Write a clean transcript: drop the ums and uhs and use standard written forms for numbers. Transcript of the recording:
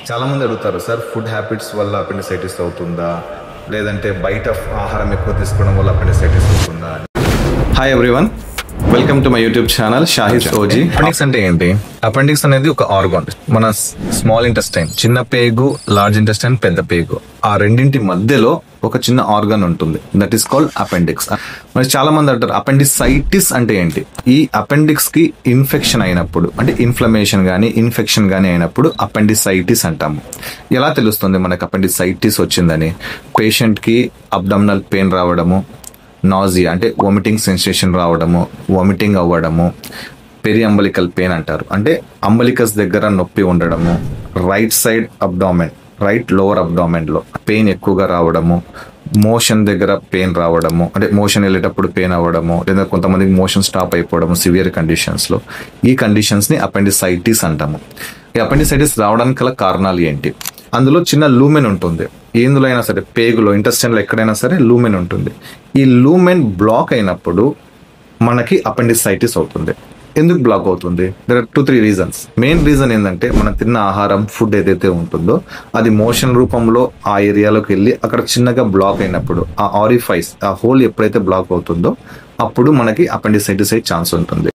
చాలామంది అడుగుతారు, sir food habits వల్ల అపెండిసైటిస్ అవుతుందా, లేదంటే బయట ఆహారం ఎక్కువ తీసుకోవడం వల్ల అపెండిసైటిస్ అవుతుందా అని. Hi everyone, welcome to my YouTube channel Shahid OG. Appendix అంటే ఏంటి? అపెండిక్స్ అనేది ఒక ఆర్గాన్. మన స్మాల్ ఇంటెస్టైన్, చిన్న పేగు, లార్జ్ ఇంటెస్టైన్, పెద్ద పేగు, ఆ రెండింటి మధ్యలో ఒక చిన్న ఆర్గాన్ ఉంటుంది. That is called appendix. మరి చాలా మంది అంటారు అపెండిసైటిస్ అంటే ఏంటి? ఈ అపెండిక్స్ కి ఇన్ఫెక్షన్ అయినప్పుడు, అంటే ఇన్ఫ్లమేషన్ కానీ ఇన్ఫెక్షన్ కానీ అయినప్పుడు అపెండిసైటిస్ అంటాము. ఎలా తెలుస్తుంది మనకు అపెండిసైటిస్ వచ్చిందని? పేషెంట్ కి అబ్డామినల్ పెయిన్ రావడము, నాజియా అంటే వామిటింగ్ సెన్సేషన్ రావడము, వామిటింగ్ అవ్వడము, పెరి అంబలికల్ పెయిన్ అంటారు, అంటే అంబలికస్ దగ్గర నొప్పి ఉండడము, right side abdomen, right lower abdomen లో పెయిన్ ఎక్కువగా రావడము, మోషన్ దగ్గర పెయిన్ రావడము, అంటే మోషన్ వెళ్ళేటప్పుడు పెయిన్ అవ్వడము, లేదా కొంతమందికి మోషన్ స్టాప్ అయిపోవడము సివియర్ కండిషన్స్ లో. ఈ కండిషన్స్ ని అపెండిసైటిస్ అంటాము. ఈ అపెండిసైటిస్ రావడానికి గల కారణాలు ఏంటి? అందులో చిన్న లూమెన్ ఉంటుంది. ఎందులో అయినా సరే, పేగులో, ఇంటెస్టైన్ లో ఎక్కడైనా సరే లూమెన్ ఉంటుంది. ఈ లూమెన్ బ్లాక్ అయినప్పుడు మనకి అపెండిసైటిస్ అవుతుంది. ఎందుకు బ్లాక్ అవుతుంది? There are 2-3 reasons. Main reason ఏంటంటే, మనం తిన్న ఆహారం, ఫుడ్ ఏదైతే ఉంటుందో అది మోషన్ రూపంలో ఆ ఏరియాలోకి వెళ్ళి అక్కడ చిన్నగా బ్లాక్ అయినప్పుడు, ఆ ఆరిఫైస్, ఆ హోల్ ఎప్పుడైతే బ్లాక్ అవుతుందో అప్పుడు మనకి అపెండిసైటిస్ అయ్యే ఛాన్స్ ఉంటుంది.